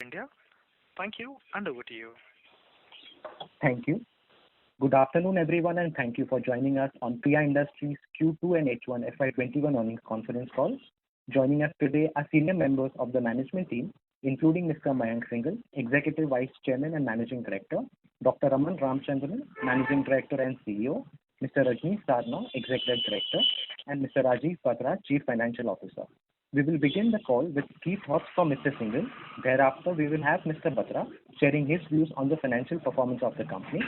India. Thank you, and over to you. Thank you. Good afternoon, everyone, and thank you for joining us on PI Industries Q2 and H1 FY21 earnings conference call. Joining us today are senior members of the management team, including Mr. Mayank Singhal, Executive Vice Chairman and Managing Director, Dr. Raman Ramchandran, Managing Director and CEO, Mr. Rajnish Sarna, Executive Director, and Mr. Rajiv Batra, Chief Financial Officer. We will begin the call with key thoughts from Mr. Singhal. Thereafter, we will have Mr. Batra sharing his views on the financial performance of the company.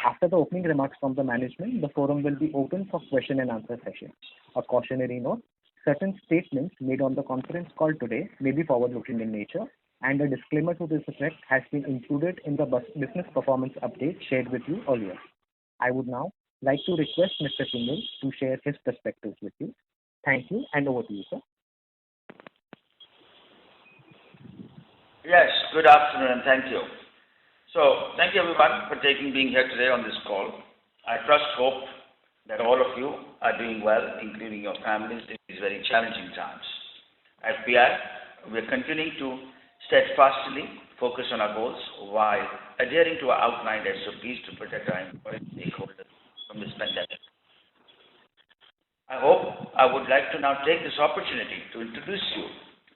After the opening remarks from the management, the forum will be open for question and answer session. A cautionary note: certain statements made on the conference call today may be forward-looking in nature, and a disclaimer to this effect has been included in the business performance update shared with you earlier. I would now like to request Mr. Singhal to share his perspectives with you. Thank you, and over to you, sir. Yes, good afternoon and thank you. Thank you everyone for being here today on this call. I hope that all of you are doing well, including your families in these very challenging times. At PI, we are continuing to steadfastly focus on our goals while adhering to our outlined SOPs to protect our important stakeholders from this pandemic. I would like to now take this opportunity to introduce you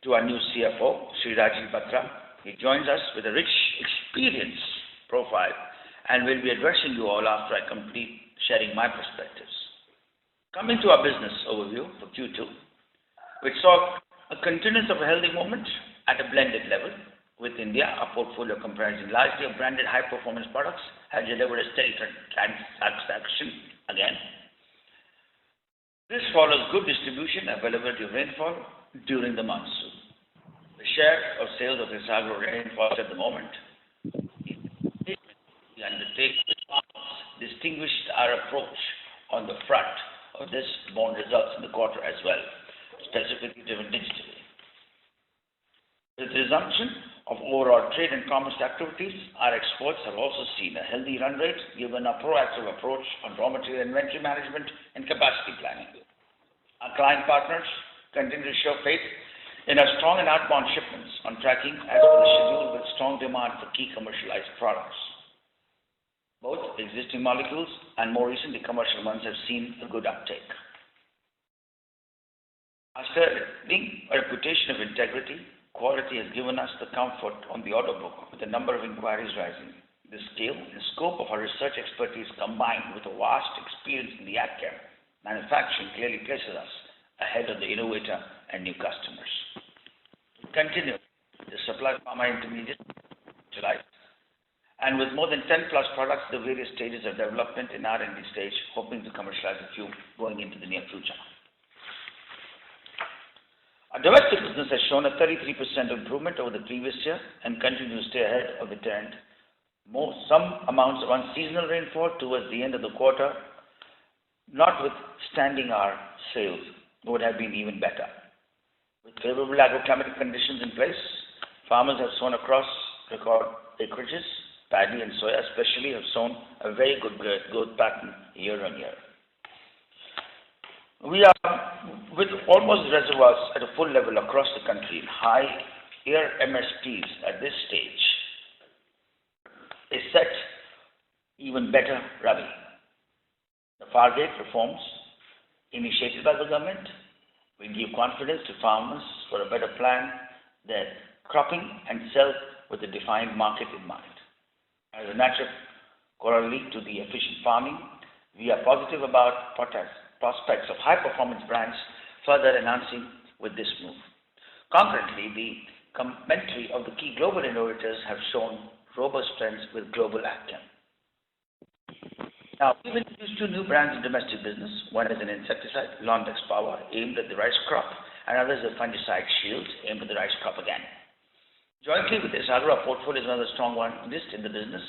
to our new CFO, Sri Rajiv Batra. He joins us with a rich experience profile and will be addressing you all after I complete sharing my perspectives. Coming to our business overview for Q2, which saw a continuance of a healthy moment at a blended level. With India, our portfolio comprising largely of branded high-performance products has delivered a steady transaction again. This follows good distribution and availability of rainfall during the monsoon. The share of sales of Isagro rainfall at the moment we undertake with farmers distinguished our approach on the front of this born results in the quarter as well, specifically driven digitally. With the resumption of overall trade and commerce activities, our exports have also seen a healthy run rate given our proactive approach on raw material inventory management and capacity planning. Our client partners continue to show faith in our strong and outbound shipments on tracking as per the schedule with strong demand for key commercialized products. Both existing molecules and more recently commercial ones have seen a good uptake. Establishing a reputation of integrity, quality has given us the comfort on the order book with the number of inquiries rising. The scale and scope of our research expertise combined with a vast experience in the AgChem manufacturing clearly places us ahead of the innovator and new customers. We continue to supply pharma intermediates July, and with more than 10 plus products at the various stages of development in R&D stage, hoping to commercialize a few going into the near future. Our domestic business has shown a 33% improvement over the previous year and continues to stay ahead of the trend. Some amounts of unseasonal rainfall towards the end of the quarter, notwithstanding our sales, would have been even better. With favorable agroclimatic conditions in place, farmers have sown across record acreages. Paddy and soya especially have shown a very good growth pattern year on year. We are with almost reservoirs at a full level across the country, high air MSPs at this stage. Is set even better Rabi. The Fargate reforms initiated by the government will give confidence to farmers for a better plan their cropping and sell with a defined market in mind. As a natural corollary to the efficient farming, we are positive about prospects of high-performance brands further enhancing with this move. Concurrently, the commentary of the key global innovators have shown robust trends with global AgChem. Now, we've introduced two new brands in domestic business. One is an insecticide, Londex Power, aimed at the rice crop, and others a fungicide Shield, aimed at the rice crop again. Jointly with Isagro, our portfolio is another strong one in the business.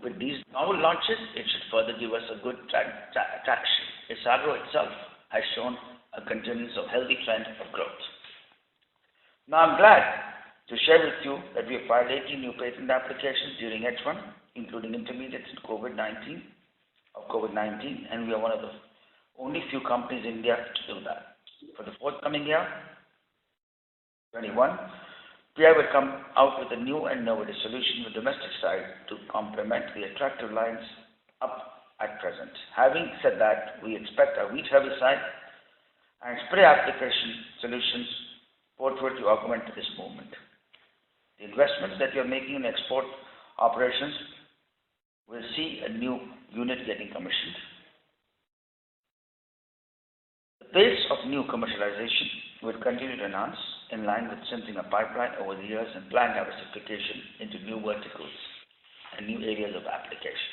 With these novel launches, it should further give us a good traction. Isagro itself has shown a continuance of healthy trend of growth. Now, I'm glad to share with you that we have filed 18 new patent applications during H1, including intermediates in COVID-19, and we are one of the only few companies in India to do that. For the forthcoming year, 21, PI will come out with a new and innovative solution with domestic side to complement the attractive lines up at present. Having said that, we expect our wheat herbicide and spray application solutions portfolio to augment this movement. The investments that we are making in export operations will see a new unit getting commissioned. The pace of new commercialization will continue to enhance in line with strengthening a pipeline over the years and plan diversification into new verticals and new areas of application.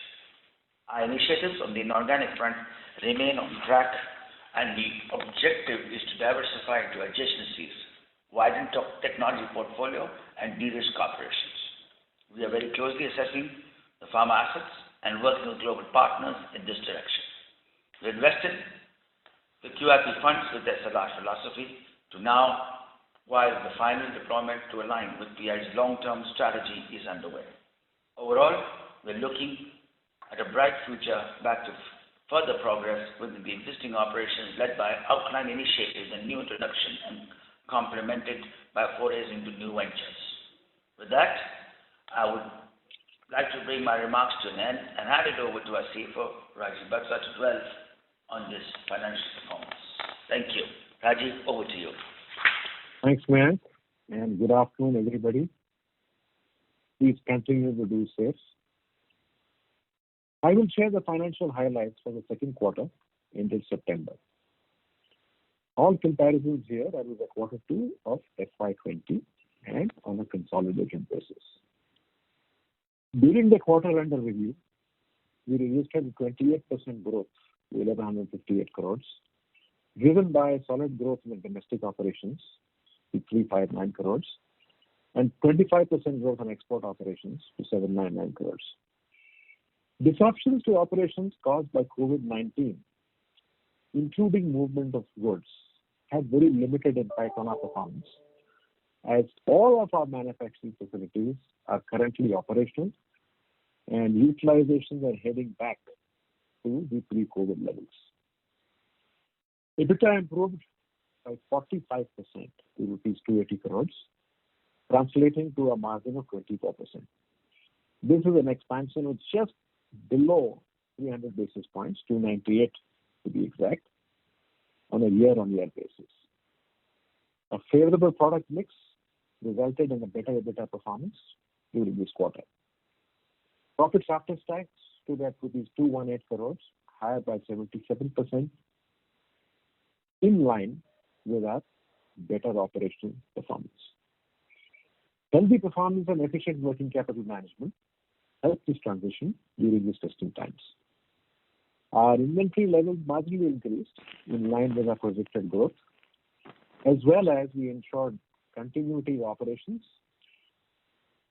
Our initiatives on the inorganic front remain on track, and the objective is to diversify into adjacencies, widen technology portfolio, and de-risk operations. We are very closely assessing the pharma assets and working with global partners in this direction. We invested the QIP funds with SLR philosophy to now, while the final deployment to align with PI's long-term strategy is underway. Overall, we're looking at a bright future back to further progress within the existing operations led by outlined initiatives and new introduction and complemented by forays into new ventures. With that, I would like to bring my remarks to an end and hand it over to our CFO, Rajiv Baksa, to dwell on this financial performance. Thank you. Rajiv, over to you. Thanks, Mayank, and good afternoon, everybody. Please continue to do safe. I will share the financial highlights for the second quarter ended September. All comparisons here are with the quarter 2 of FY20 and on a consolidated basis. During the quarter under review, we registered 28% growth to 1,158 crores, driven by solid growth in the domestic operations to 359 crores and 25% growth on export operations to 799 crores. Disruptions to operations caused by COVID-19, including movement of goods, had very limited impact on our performance, as all of our manufacturing facilities are currently operational and utilizations are heading back to the pre-COVID levels. EBITDA improved by 45% to rupees 280 crores, translating to a margin of 24%. This is an expansion of just below 300 basis points, 298 to be exact, on a year-on-year basis. A favorable product mix resulted in a better EBITDA performance during this quarter. Profits after tax stood at rupees 218 crores, higher by 77%, in line with our better operational performance. Healthy performance and efficient working capital management helped this transition during these testing times. Our inventory levels marginally increased in line with our projected growth, as well as we ensured continuity of operations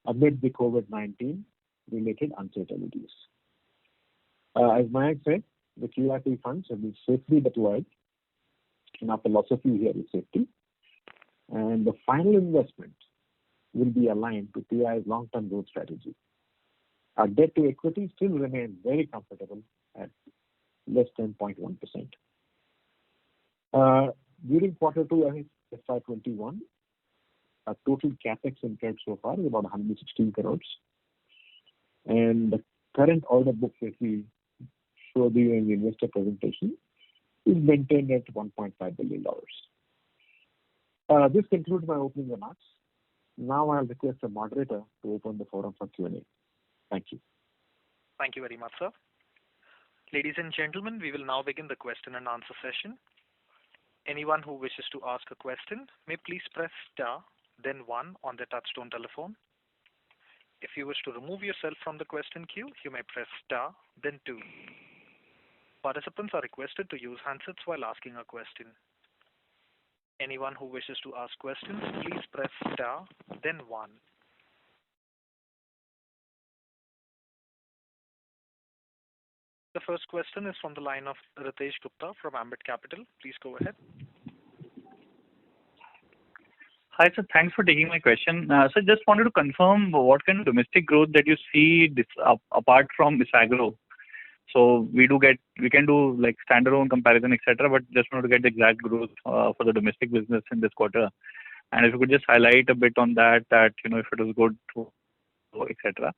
amid the COVID-19 related uncertainties. As Mayank said, the QIP funds have been safely deployed, and our philosophy here is safety, and the final investment will be aligned to PI's long-term growth strategy. Our debt to equity still remains very comfortable at less than 0.1%. During quarter 2 FY21, our total capex incurred so far is about 116 crores, and the current order book that we showed you in the investor presentation is maintained at $1.5 billion. This concludes my opening remarks. Now I'll request the moderator to open the forum for Q&A. Thank you. Thank you very much, sir. Ladies and gentlemen, we will now begin the question and answer session. Anyone who wishes to ask a question may please press star, then 1 on their touchtone telephone. If you wish to remove yourself from the question queue, you may press star, then 2. Participants are requested to use handsets while asking a question. Anyone who wishes to ask questions, please press star, then 1. The first question is from the line of Ritesh Gupta from Ambit Capital. Please go ahead. Hi, sir. Thanks for taking my question. So just wanted to confirm what kind of domestic growth that you see apart from Isagro. So we can do like standalone comparison, etc. But just wanted to get the exact growth for the domestic business in this quarter. And if you could just highlight a bit on that, if it was good, etc.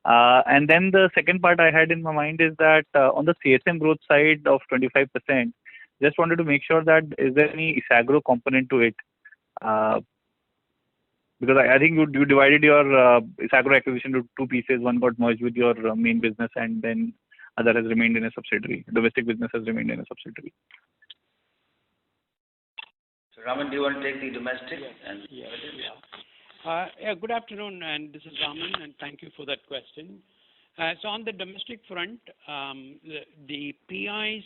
And then the second part I had in my mind is that on the CSM growth side of 25%, just wanted to make sure that is there any Isagro component to it? Because I think you divided your Isagro acquisition to two pieces. One got merged with your main business, and then other has remained in a subsidiary. Domestic business has remained in a subsidiary. So, Raman, do you want to take the domestic? Good afternoon, and this is Raman, and thank you for that question. So on the domestic front, the PI's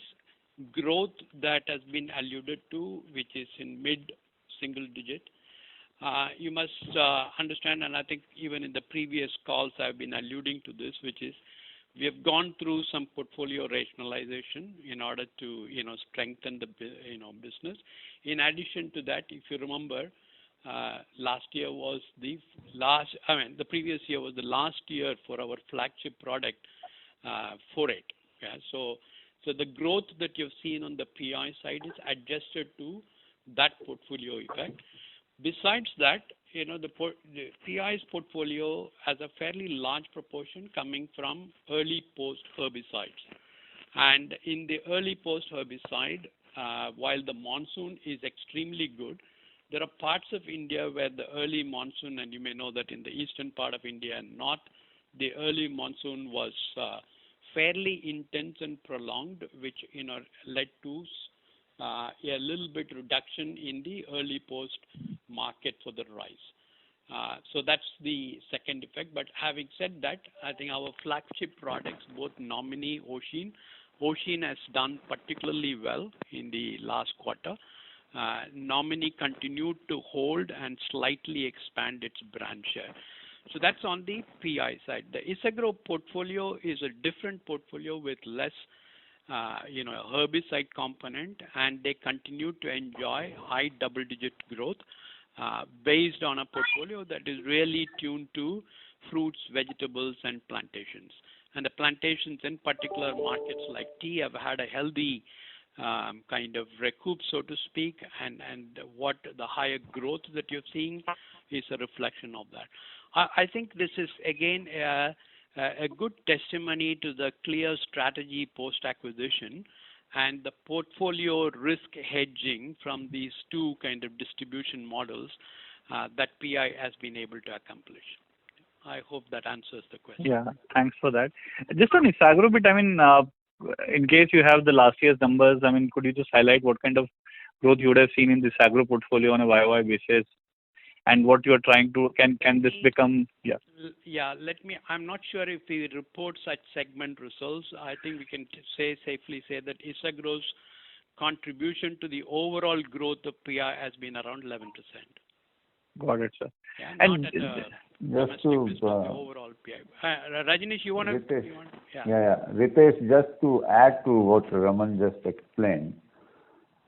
growth that has been alluded to, which is in mid-single digit, you must understand, and I think even in the previous calls I've been alluding to this, which is we have gone through some portfolio rationalization in order to strengthen the business. In addition to that, if you remember, the previous year was the last year for our flagship product, for it. Yeah, so the growth that you've seen on the PI side is adjusted to that portfolio effect. Besides that, the PI's portfolio has a fairly large proportion coming from early post herbicides. And in the early post herbicide, while the monsoon is extremely good, there are parts of India where the early monsoon, and you may know that in the eastern part of India and north, the early monsoon was fairly intense and prolonged, which led to a little bit reduction in the early post market for the rice. So that's the second effect. But having said that, I think our flagship products, both Nominee, Ocean has done particularly well in the last quarter. Nominee continued to hold and slightly expand its brand share. So that's on the PI side. The Isagro portfolio is a different portfolio with less herbicide component, and they continue to enjoy high double-digit growth based on a portfolio that is really tuned to fruits, vegetables, and plantations. And the plantations, in particular markets like tea, have had a healthy kind of recoup, so to speak, and what the higher growth that you're seeing is a reflection of that. I think this is again a good testimony to the clear strategy post-acquisition and the portfolio risk hedging from these two kind of distribution models that PI has been able to accomplish. I hope that answers the question. Yeah, thanks for that. Just on Isagro bit, in case you have the last year's numbers, could you just highlight what kind of growth you would have seen in this agro portfolio on a YOY basis, and what you are trying to, can this become, I'm not sure if we report such segment results. I think we can safely say that Isagro's contribution to the overall growth of PI has been around 11%. Got it, sir. Yeah, and just to overall PI. Rajnish, you want to? Ritesh, just to add to what Raman just explained,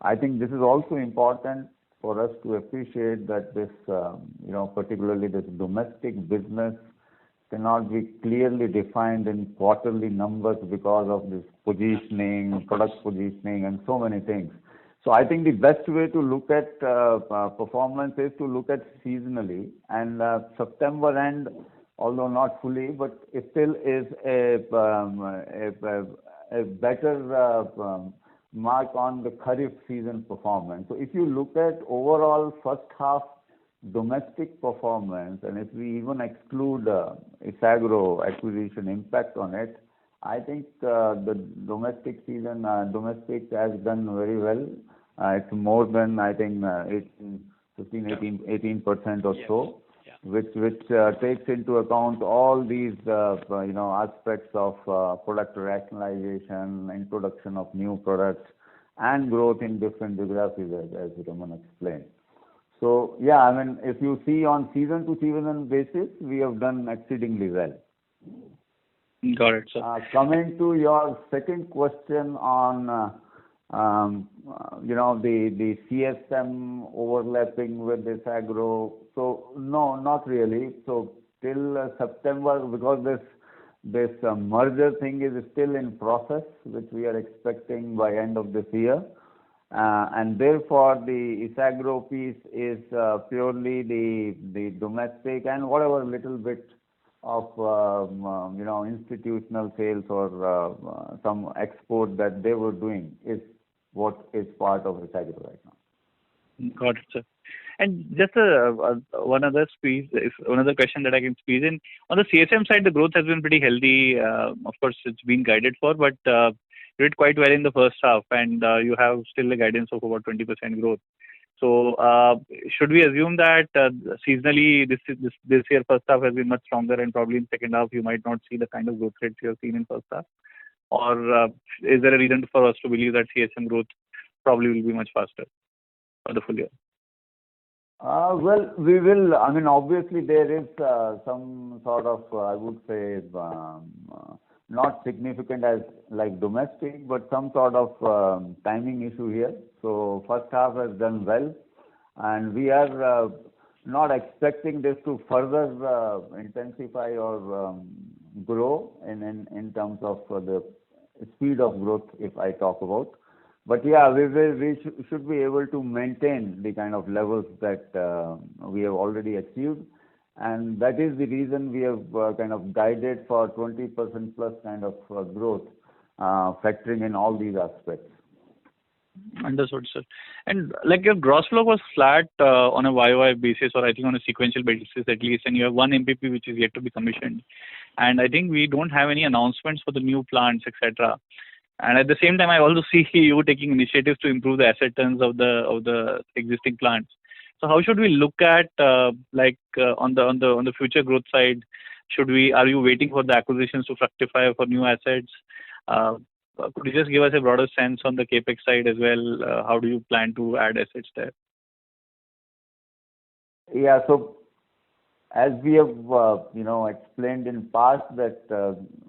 I think this is also important for us to appreciate that this, particularly this domestic business cannot be clearly defined in quarterly numbers because of this positioning, product positioning, and so many things. So I think the best way to look at performance is to look at seasonally, and September end, although not fully, but it still is a better mark on the Kharif season performance. So if you look at overall first half domestic performance, and if we even exclude Isagro acquisition impact on it, I think the domestic has done very well. It's more than, I think, 18% or so, which takes into account all these aspects of product rationalization, introduction of new products, and growth in different geographies, as Raman explained. So if you see on season to season basis, we have done exceedingly well. Got it, sir. Coming to your second question on the CSM overlapping with this agro. So no, not really. So till September, because this merger thing is still in process, which we are expecting by end of this year. And therefore the Isagro piece is purely the domestic and whatever little bit of institutional sales or some export that they were doing is what is part of Isagro right now. Got it, sir. And just one other question that I can squeeze in. On the CSM side, the growth has been pretty healthy. Of course, it's been guided for, but you did quite well in the first half, and you have still a guidance of about 20% growth. So, should we assume that seasonally this year first half has been much stronger, and probably in second half you might not see the kind of growth rates you have seen in first half? Or is there a reason for us to believe that CSM growth probably will be much faster for the full year? Well, we will. I mean, obviously there is some sort of, I would say, not significant as like domestic, but some sort of timing issue here. So first half has done well, and we are not expecting this to further intensify or grow in terms of the speed of growth, if I talk about. But yeah, we should be able to maintain the kind of levels that we have already achieved, and that is the reason we have kind of guided for 20% plus kind of growth, factoring in all these aspects. Understood, sir. And like your gross flow was flat on a YOY basis, or I think on a sequential basis at least, and you have one MPP which is yet to be commissioned, and I think we don't have any announcements for the new plants, etc. And at the same time, I also see you taking initiatives to improve the asset turns of the existing plants. So how should we look at on the future growth side? Are you waiting for the acquisitions to fructify for new assets? Could you just give us a broader sense on the capex side as well? How do you plan to add assets there? Yeah. So as we have explained in past that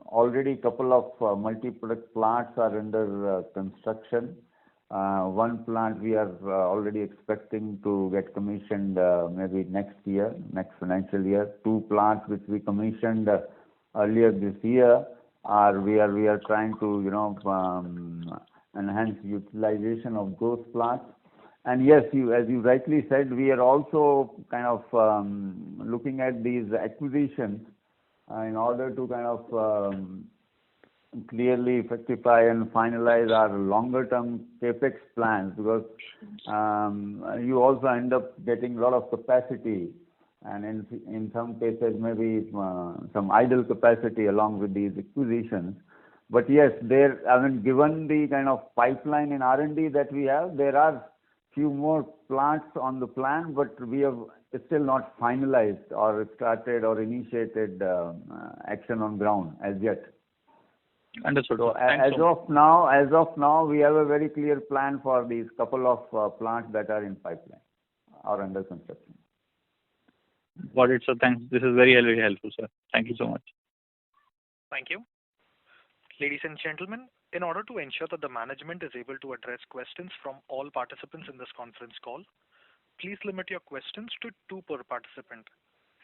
already couple of multi-product plants are under construction. One plant we are already expecting to get commissioned maybe next financial year. Two plants which we commissioned earlier this year we are trying to enhance utilization of those plants. And yes, as you rightly said, we are also kind of looking at these acquisitions in order to kind of clearly fructify and finalize our longer term capex plans, because you also end up getting a lot of capacity, and in some cases maybe some idle capacity along with these acquisitions. But yes, given the kind of pipeline in R&D that we have, there are few more plants on the plan, but we have still not finalized or started or initiated action on ground as yet. Understood. So as of now, we have a very clear plan for these couple of plants that are in pipeline or under construction. Got it, sir. Thanks. This is very, very helpful, sir. Thank you so much. Thank you. Ladies and gentlemen, in order to ensure that the management is able to address questions from all participants in this conference call, please limit your questions to 2 per participant.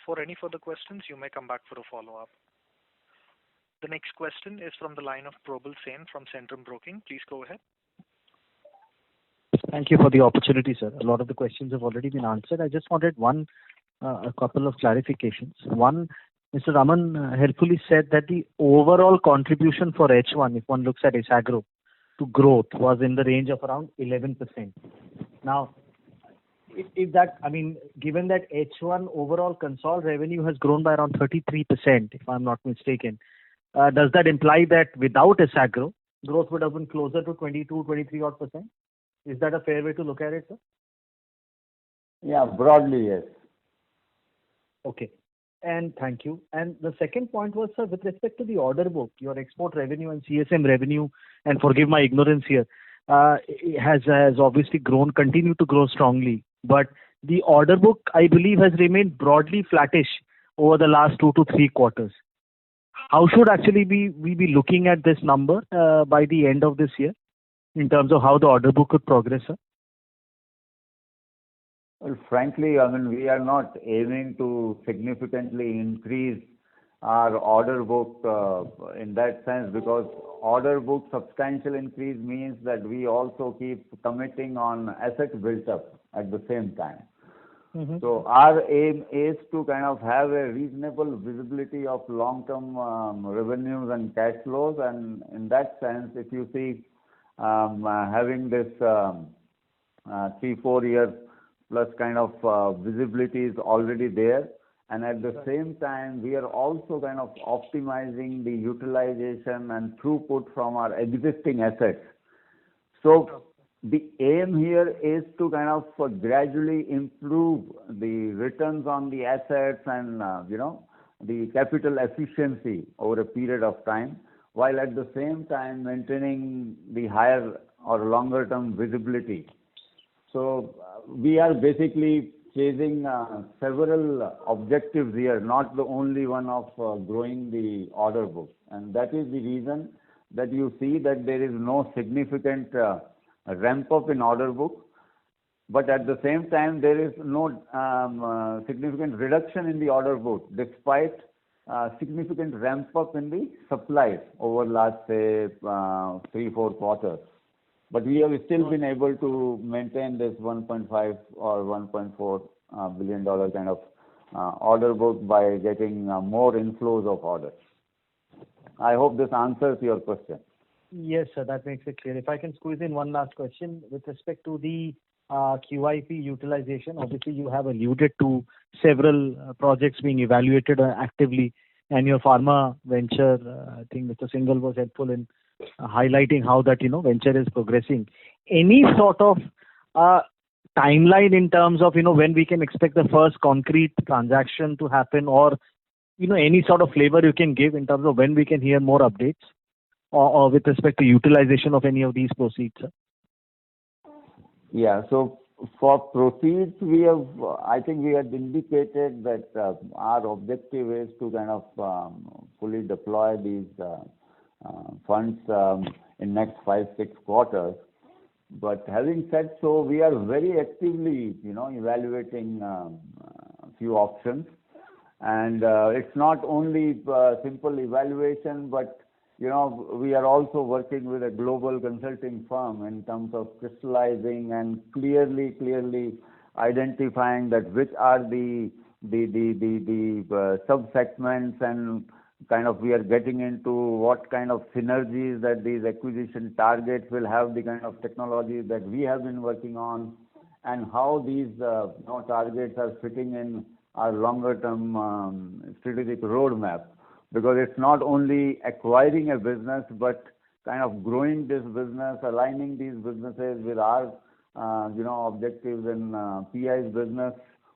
For any further questions, you may come back for a follow-up. The next question is from the line of Probal Sen from Centrum Broking. Please go ahead. Thank you for the opportunity, sir. A lot of the questions have already been answered. I just wanted a couple of clarifications. One, Mr. Raman helpfully said that the overall contribution for H1, if one looks at Isagro, to growth was in the range of around 11%. Now, if that, given that H1 overall consolidated revenue has grown by around 33%, if I'm not mistaken, does that imply that without Isagro, growth would have been closer to 22, 23 odd percent? Is that a fair way to look at it, sir? Yeah, broadly, yes. Okay. And thank you. And the second point was, sir, with respect to the order book, your export revenue and CSM revenue, and forgive my ignorance here, has obviously continued to grow strongly. But the order book, I believe, has remained broadly flattish over the last 2 to 3 quarters. How should actually we be looking at this number by the end of this year in terms of how the order book could progress, sir? Well, frankly, we are not aiming to significantly increase our order book in that sense, because order book substantial increase means that we also keep committing on assets built up at the same time. So our aim is to kind of have a reasonable visibility of long-term revenues and cash flows, and in that sense, if you see having this 3-4 year plus kind of visibility is already there, and at the same time we are also kind of optimizing the utilization and throughput from our existing assets. So the aim here is to kind of gradually improve the returns on the assets and the capital efficiency over a period of time, while at the same time maintaining the higher or longer term visibility. So we are basically chasing several objectives here, not the only one of growing the order book, and that is the reason that you see that there is no significant ramp up in order book, but at the same time there is no significant reduction in the order book despite significant ramp up in the supplies over last say 3-4 quarters. But we have still been able to maintain this 1.5 or 1.4 billion dollar kind of order book by getting more inflows of orders. I hope this answers your question. Yes, sir, that makes it clear. If I can squeeze in one last question with respect to the QIP utilization. Obviously, you have alluded to several projects being evaluated actively, and your pharma venture, I think Mr. Singhal was helpful in highlighting how that venture is progressing. Any sort of timeline in terms of when we can expect the first concrete transaction to happen, or any sort of flavor you can give in terms of when we can hear more updates or with respect to utilization of any of these proceeds, sir? Yeah, so for proceeds, I think we had indicated that our objective is to kind of fully deploy these funds in next 5-6 quarters. But having said so, we are very actively, evaluating a few options, and it's not only simple evaluation, but we are also working with a global consulting firm in terms of crystallizing and clearly identifying that which are the sub-segments, and kind of we are getting into what kind of synergies that these acquisition targets will have, the kind of technology that we have been working on, and how these targets are fitting in our longer term strategic roadmap. Because it's not only acquiring a business, but kind of growing this business, aligning these businesses with our, objectives in PI's business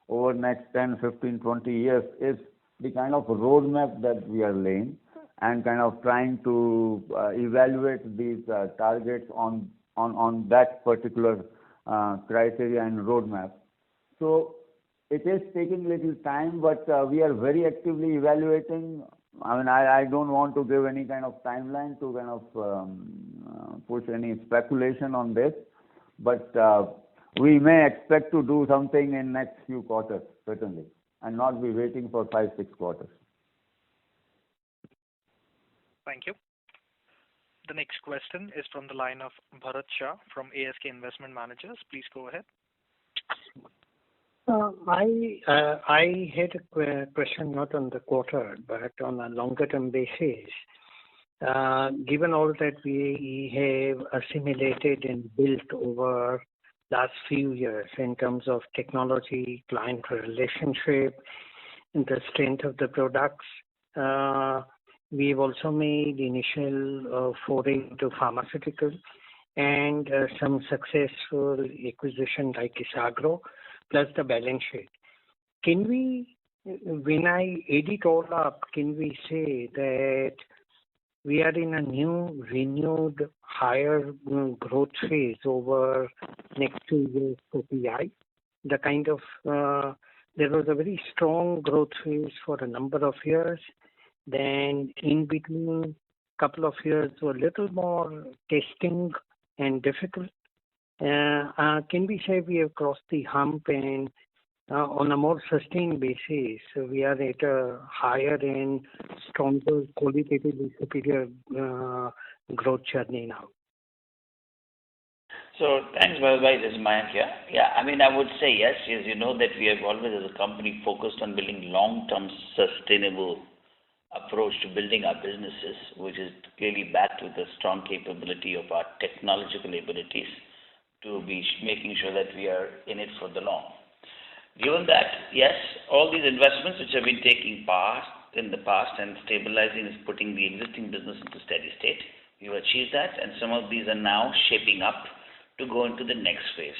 over next 10, 15, 20 years is the kind of roadmap that we are laying, and kind of trying to evaluate these targets on that particular criteria and roadmap. So it is taking little time, but we are very actively evaluating. I mean, I don't want to give any kind of timeline to kind of push any speculation on this, but we may expect to do something in next few quarters, certainly, and not be waiting for 5-6 quarters. Thank you. The next question is from the line of Bharat Shah from ASK Investment Managers. Please go ahead. I had a question not on the quarter, but on a longer term basis. Given all that we have assimilated and built over last few years in terms of technology, client relationship, and the strength of the products, we've also made initial foray into pharmaceutical and some successful acquisition like Isagro, plus the balance sheet. Can we, when I add it all up, can we say that we are in a new, renewed, higher growth phase over next 2 years for PI? The kind of, there was a very strong growth phase for a number of years. Then in between, couple of years were a little more testing and difficult. Can we say we have crossed the hump, and on a more sustained basis, we are at a higher end, stronger, qualitatively superior growth journey now? So thanks, Bharat. This is Mayank here. Yeah, I mean, I would say yes. As you know that we have always, as a company, focused on building long-term sustainable approach to building our businesses, which is clearly backed with the strong capability of our technological abilities to be making sure that we are in it for the long. Given that, yes, all these investments which have been taking part in the past and stabilizing is putting the existing business into steady state. We've achieved that, and some of these are now shaping up to go into the next phase.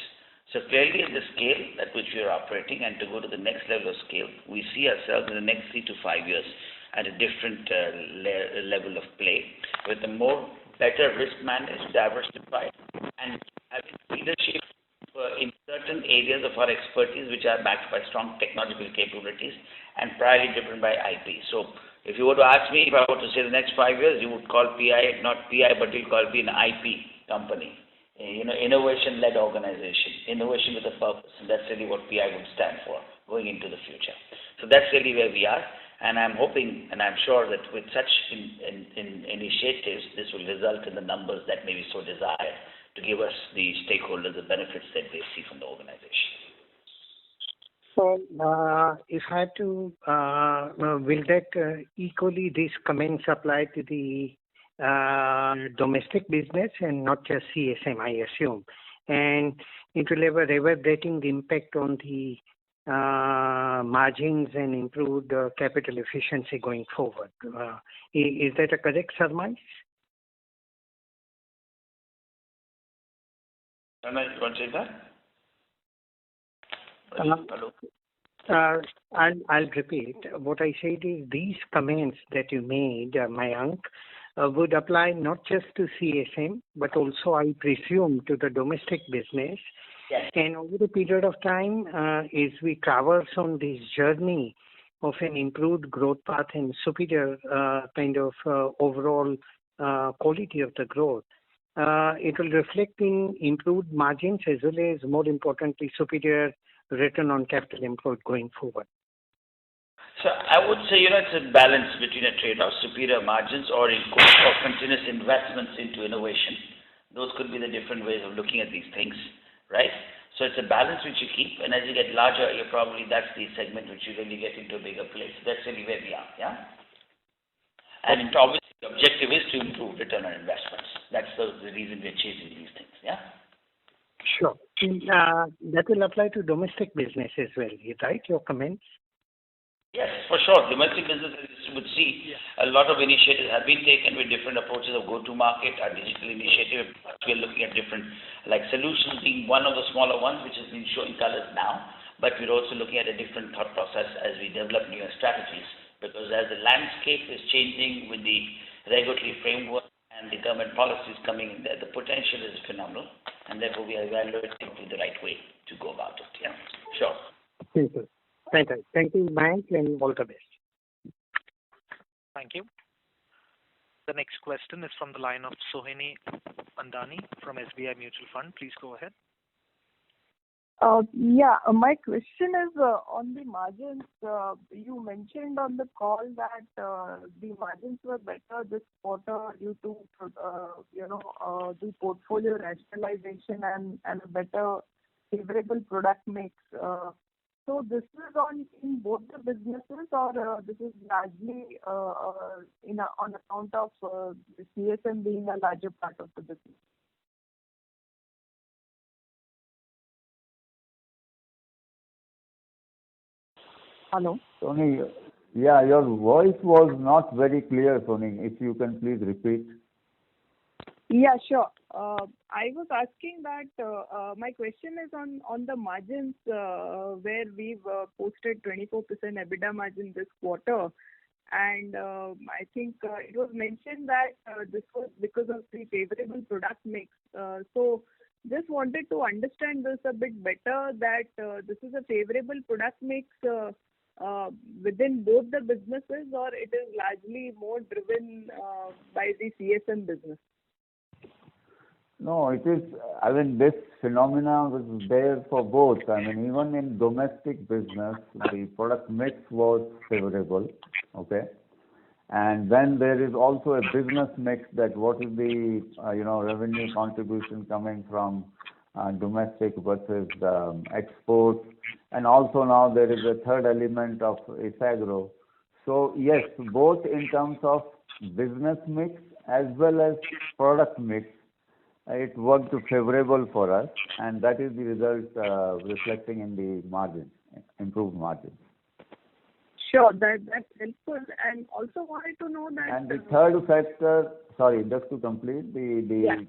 So clearly at the scale at which we are operating and to go to the next level of scale, we see ourselves in the next 3 to 5 years at a different level of play with a more better risk managed, diversified, and having leadership in certain areas of our expertise which are backed by strong technological capabilities and primarily driven by IP. So if you were to ask me if I were to say the next 5 years, you would call PI, not PI, but you'll call it an IP company. Innovation-led organization, innovation with a purpose, and that's really what PI would stand for going into the future. So that's really where we are, and I'm hoping and I'm sure that with such initiatives, this will result in the numbers that may be so desired to give us, the stakeholders, the benefits that they see from the organization. So, if I had to, will that equally these comments apply to the domestic business and not just CSM, I assume, and it will have a reverberating impact on the margins and improved capital efficiency going forward. Is that a correct surmise? Anna, you want to say that? Hello? I'll repeat. What I said is these comments that you made, Mayank, would apply not just to CSM, but also, I presume, to the domestic business. Yes. And over a period of time, as we traverse on this journey of an improved growth path and superior kind of overall quality of the growth, it will reflect in improved margins as well as, more importantly, superior return on capital employed going forward. So I would say, it's a balance between a trade-off, superior margins or continuous investments into innovation. Those could be the different ways of looking at these things, right? So it's a balance which you keep, and as you get larger, that's the segment which you really get into a bigger place. That's really where we are, yeah? And obviously the objective is to improve return on investments. That's the reason we're chasing these things, yeah? Sure. That will apply to domestic business as well, right? Your comments? Yes, for sure. Domestic businesses would see a lot of initiatives have been taken with different approaches of go-to-market, our digital initiative. We're looking at different, like solutions being one of the smaller ones, which has been showing colors now. But we're also looking at a different thought process as we develop newer strategies. Because as the landscape is changing with the regulatory framework and the government policies coming in there, the potential is phenomenal. And therefore, we are evaluating the right way to go about it. Yeah, sure. Thank you. Thank you, Mayank, and all the best. Thank you. The next question is from the line of Sohini Andani from SBI Mutual Fund. Please go ahead. My question is on the margins. You mentioned on the call that the margins were better this quarter due to the portfolio rationalization and a better favorable product mix. So this is in both the businesses, or this is largely on account of the CSM being a larger part of the business? Hello? Soni, your voice was not very clear, Soni. If you can please repeat. Yeah, sure. I was asking that my question is on the margins where we've posted 24% EBITDA margin this quarter. And I think it was mentioned that this was because of the favorable product mix. So just wanted to understand this a bit better, that this is a favorable product mix within both the businesses, or it is largely more driven by the CSM business? No, it is, this phenomena was there for both. Even in domestic business, the product mix was favorable, okay? And then there is also a business mix, that what is the revenue contribution coming from domestic versus export. And also now there is a third element of ISAGRO. So yes, both in terms of business mix as well as product mix, it worked favorable for us, and that is the result reflecting in the margins, improved margins. Sure, that's helpful. And also wanted to know that. And the third factor, sorry, just to complete, the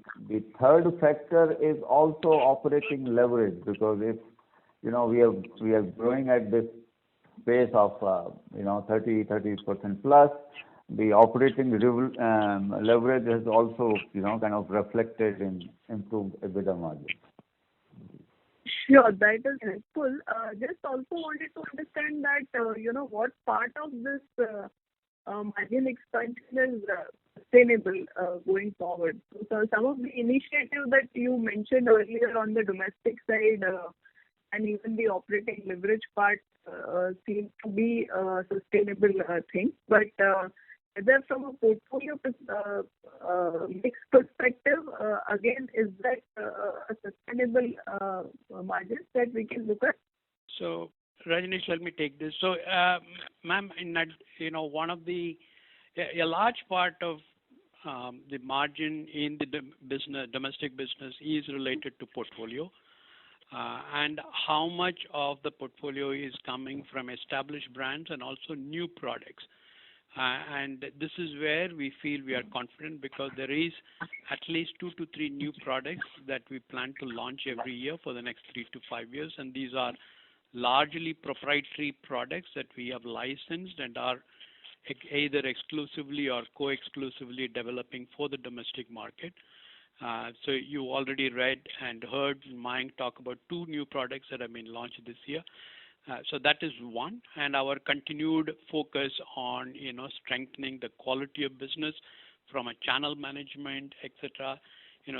third factor is also operating leverage, because if we are growing at this pace of 30% plus, the operating leverage has also kind of reflected in improved EBITDA margin. Sure, that is helpful. Just also wanted to understand that, what part of this margin expansion is sustainable going forward. So some of the initiatives that you mentioned earlier on the domestic side and even the operating leverage part seem to be sustainable things. But whether from a portfolio mix perspective, again, is that a sustainable margin that we can look at? So, Rajneesh, let me take this. So, ma'am, in that, one of the a large part of the margin in the domestic business is related to portfolio, and how much of the portfolio is coming from established brands and also new products. And this is where we feel we are confident, because there is at least 2 to 3 new products that we plan to launch every year for the next 3 to 5 years, and these are largely proprietary products that we have licensed and are either exclusively or co-exclusively developing for the domestic market. So you already read and heard Mayank talk about 2 new products that have been launched this year. So that is one, and our continued focus on strengthening the quality of business from a channel management, etc.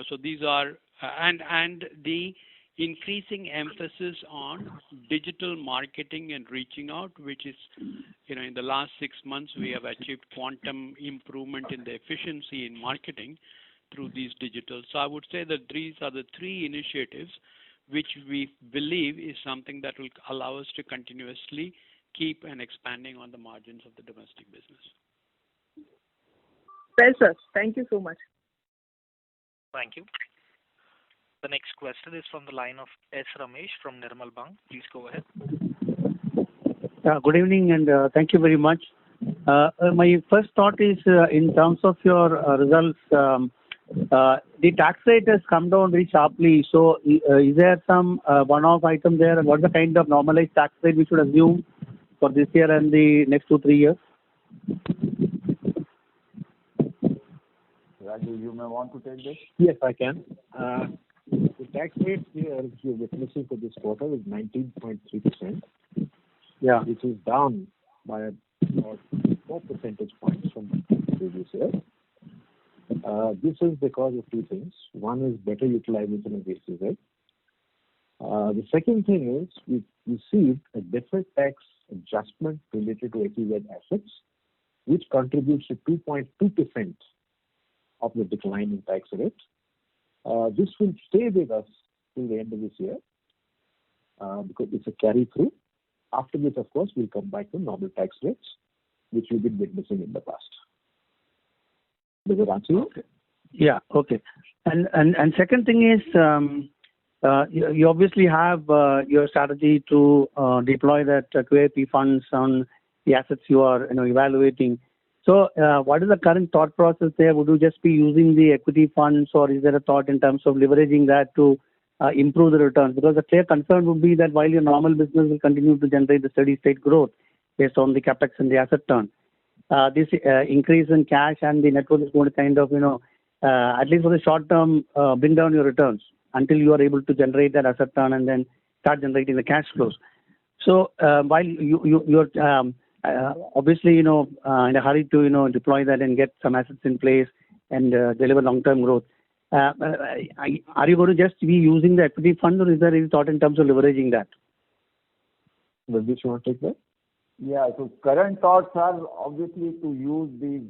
So these are and the increasing emphasis on digital marketing and reaching out, which is in the last 6 months we have achieved quantum improvement in the efficiency in marketing through these digital. So I would say that these are the 3 initiatives which we believe is something that will allow us to continuously keep and expanding on the margins of the domestic business. Well, sir, thank you so much. Thank you. The next question is from the line of S. Ramesh from Nirmal Bang. Please go ahead. Good evening, and thank you very much. My first thought is in terms of your results, the tax rate has come down very sharply. So is there some one-off item there? What's the kind of normalized tax rate we should assume for this year and the next 2-3 years? Raju, you may want to take this? Yes, I can. The tax rate you're witnessing for this quarter is 19.3%. Yeah. Which is down by about 4 percentage points from the previous year. This is because of 2 things. One is better utilization of basis rate. The second thing is we received a deferred tax adjustment related to SEZ assets, which contributes to 2.2% of the decline in tax rate. This will stay with us till the end of this year because it's a carry through. After this, of course, we'll come back to normal tax rates, which we've been witnessing in the past. Does that answer you? Okay. Yeah. Okay. And second thing is, you obviously have your strategy to deploy that QIP funds on the assets you are evaluating. So, what is the current thought process there? Would you just be using the equity funds, or is there a thought in terms of leveraging that to improve the returns? Because the clear concern would be that while your normal business will continue to generate the steady state growth based on the capex and the asset turn, this increase in cash and the net worth is going to kind of, at least for the short term, bring down your returns until you are able to generate that asset turn and then start generating the cash flows. So, while you're obviously, in a hurry to, deploy that and get some assets in place and deliver long-term growth, are you going to just be using the equity fund, or is there any thought in terms of leveraging that? Rajneesh, you want to take that? Yeah. So current thoughts are obviously to use these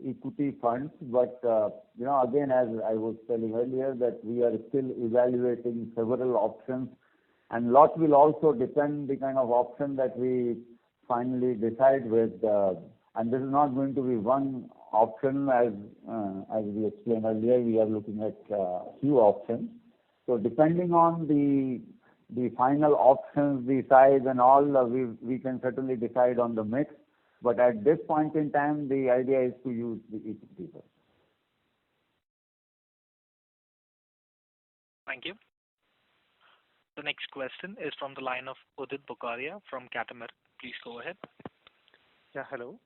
equity funds, but again, as I was telling earlier, that we are still evaluating several options, and lot will also depend the kind of option that we finally decide with. And this is not going to be one option, as we explained earlier. We are looking at few options. So depending on the final options, the size and all, we can certainly decide on the mix. But at this point in time, the idea is to use the equity first. Thank you. The next question is from the line of Udit Bukaria from Catamaran. Please go ahead. Yeah, hello.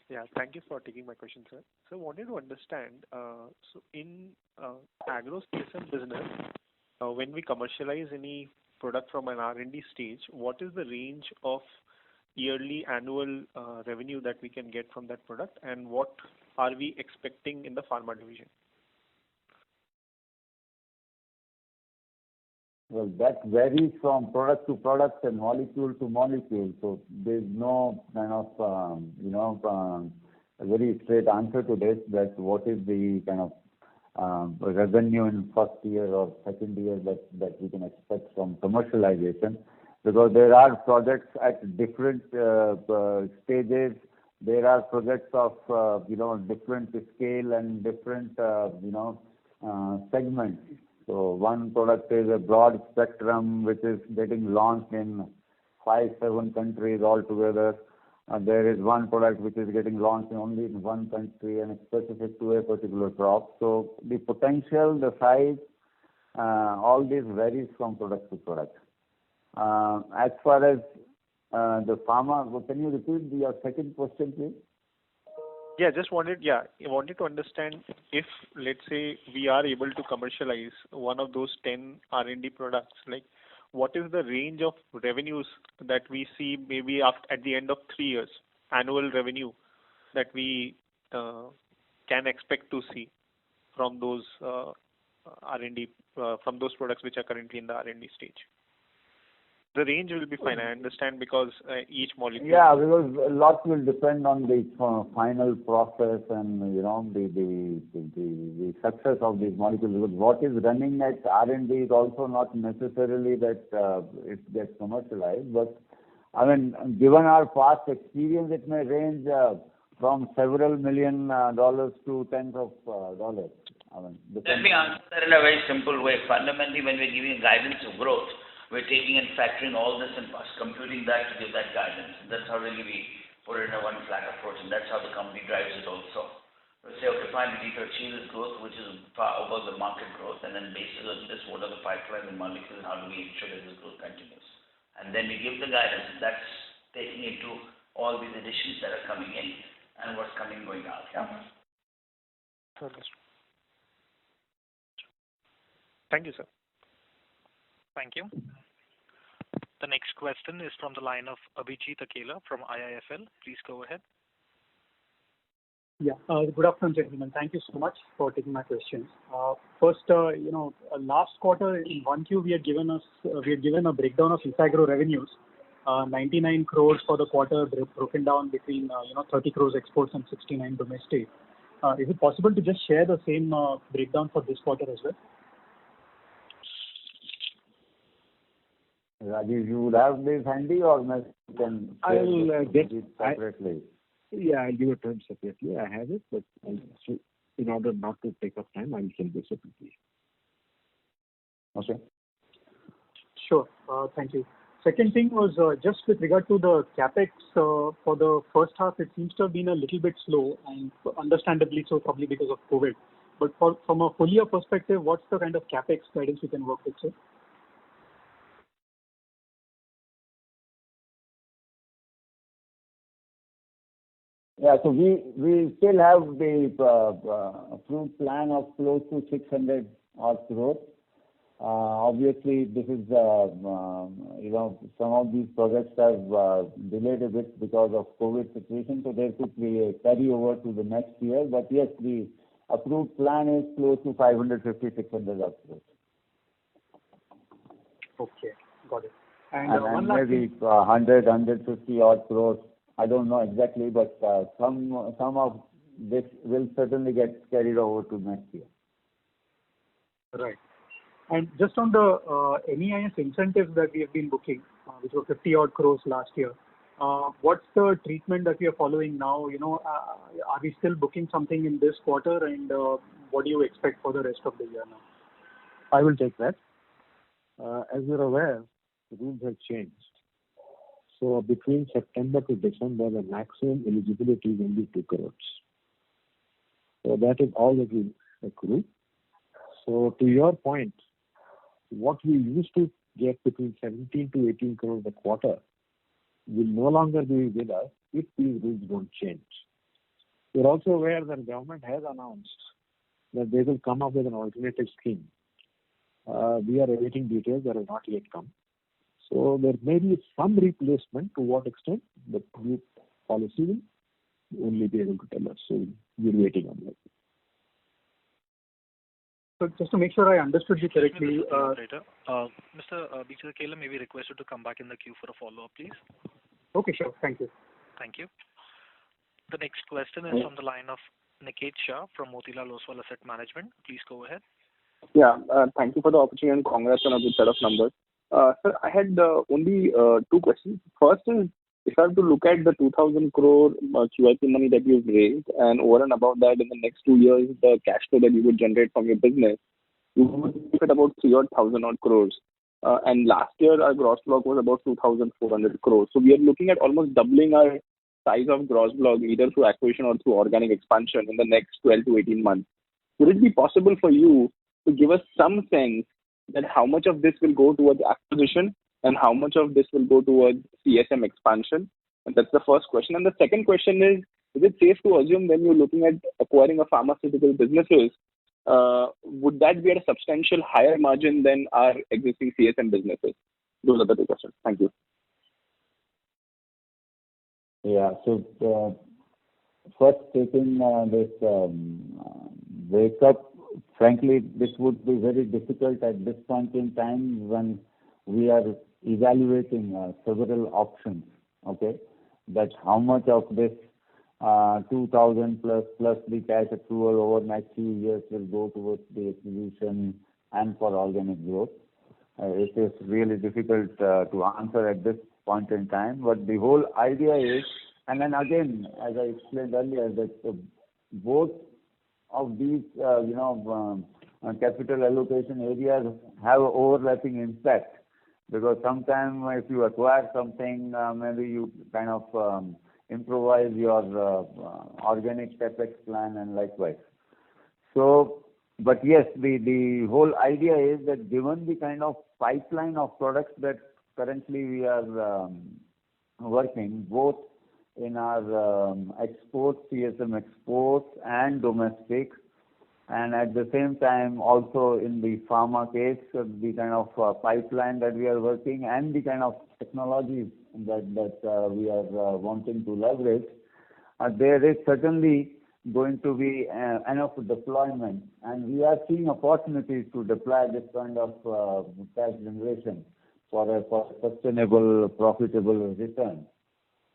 Yeah, thank you for taking my question, sir. So I wanted to understand, so in agro CSM business, when we commercialize any product from an R&D stage, what is the range of yearly annual revenue that we can get from that product, and what are we expecting in the pharma division? Well, that varies from product to product and molecule to molecule. So there's no kind of a very straight answer to this. That what is the kind of revenue in first year or second year that we can expect from commercialization, because there are projects at different stages. There are projects of different scale and different segments. So one product is a broad spectrum which is getting launched in 5-7 countries altogether. There is one product which is getting launched only in one country and specific to a particular crop. So the potential, the size, all this varies from product to product. As far as the pharma, can you repeat your second question, please? I wanted to understand if, let's say, we are able to commercialize one of those 10 R&D products, like what is the range of revenues that we see maybe at the end of 3 years, annual revenue that we can expect to see from those R&D, from those products which are currently in the R&D stage? The range will be fine, I understand, because each molecule... Yeah, because a lot will depend on the final process and, the success of these molecules. Because what is running at R&D is also not necessarily that it gets commercialized. But, I mean, given our past experience, it may range from several $million to tens of dollars. I mean, let me answer that in a very simple way. Fundamentally, when we're giving guidance of growth, we're taking and factoring all this and computing that to give that guidance. That's how really we put it in a one flat approach, and that's how the company drives it also. We say, okay, fine, we need to achieve this growth, which is far above the market growth, and then based on this, what are the pipeline and molecules, and how do we ensure that this growth continues? And then we give the guidance. That's taking into all these additions that are coming in and what's coming going out. Yeah. Thank you, sir. Thank you. The next question is from the line of Abhijit Akela from IIFL. Please go ahead. Yeah. Good afternoon, gentlemen. Thank you so much for taking my questions. First, last quarter in 1Q, we had given a breakdown of Isagro revenues, 99 crores for the quarter, broken down between 30 crores exports and 69 domestic. Is it possible to just share the same breakdown for this quarter as well? Rajesh, you would have this handy, or you can I'll get it separately? I'll give it to him separately. I have it, but in order not to take up time, I'll send this separately. Okay. Sure. Thank you. Second thing was just with regard to the capex for the first half, it seems to have been a little bit slow, and understandably so, probably because of COVID. But from a full year perspective, what's the kind of capex guidance we can work with, sir? Yeah, so we still have the approved plan of close to 600 odd crores. Obviously, this is some of these projects have delayed a bit because of COVID situation, so there could be a carryover to the next year. But yes, the approved plan is close to 550, 600 odd crores. Okay, got it. And maybe 100, 150 odd crores I don't know exactly, but some of this will certainly get carried over to next year. Right. And just on the MEIS incentives that we have been booking, which were 50 odd crores last year, what's the treatment that we are following now? Are we still booking something in this quarter, and what do you expect for the rest of the year now? I will take that. As you're aware, the rules have changed. So between September to December, the maximum eligibility is only 2 crores. So that is all that we accrue. So to your point, what we used to get between 17 to 18 crores a quarter will no longer be with us if these rules don't change. You're also aware that government has announced that they will come up with an alternative scheme. We are awaiting details that have not yet come. So there may be some replacement. To what extent, the new policy will only be able to tell us. So we're waiting on that. So just to make sure I understood you correctly, Mr. Beecher Kela, may we request you to come back in the queue for a follow-up, please? Okay, sure. Thank you. Thank you. The next question is from the line of Niket Shah from Motilal Oswal Asset Management. Please go ahead. Yeah, thank you for the opportunity and congrats on a good set of numbers. Sir, I had only two questions. First is, if I have to look at the 2,000 crore QIP money that you've raised, and over and above that, in the next 2 years, the cash flow that you would generate from your business, you would look at about 3,000 odd crores. And last year, our gross block was about 2,400 crores. So we are looking at almost doubling our size of gross block, either through acquisition or through organic expansion in the next 12 to 18 months. Would it be possible for you to give us some sense that how much of this will go towards acquisition and how much of this will go towards CSM expansion? And that's the first question. And the second question is it safe to assume when you're looking at acquiring a pharmaceutical businesses, would that be at a substantial higher margin than our existing CSM businesses? Those are the two questions. Thank you. Yeah, so first taking this breakup, frankly, this would be very difficult at this point in time when we are evaluating several options, okay? That how much of this 2,000 plus the cash accrual over next few years will go towards the acquisition and for organic growth. It is really difficult to answer at this point in time, but the whole idea is, and then again, as I explained earlier, that both of these, capital allocation areas have overlapping impact, because sometimes if you acquire something, maybe you kind of improvise your organic capex plan and likewise. So, but yes, the whole idea is that given the kind of pipeline of products that currently we are working, both in our exports, CSM exports and domestic, and at the same time also in the pharma case, the kind of pipeline that we are working and the kind of technologies that we are wanting to leverage, there is certainly going to be enough deployment, and we are seeing opportunities to deploy this kind of cash generation for a sustainable, profitable return.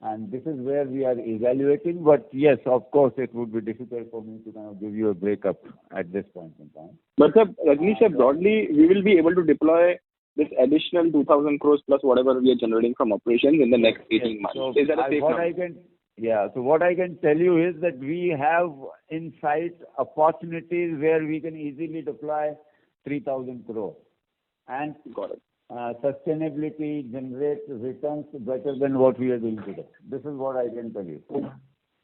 And this is where we are evaluating, but yes, of course, it would be difficult for me to kind of give you a breakup at this point in time. But sir, Rajnish, broadly, we will be able to deploy this additional 2,000 crores plus whatever we are generating from operations in the next 18 months. So is that a safe number? So what I can tell you is that we have in sight opportunities where we can easily deploy 3,000 crores. And got it. Sustainability generates returns better than what we are doing today. This is what I can tell you.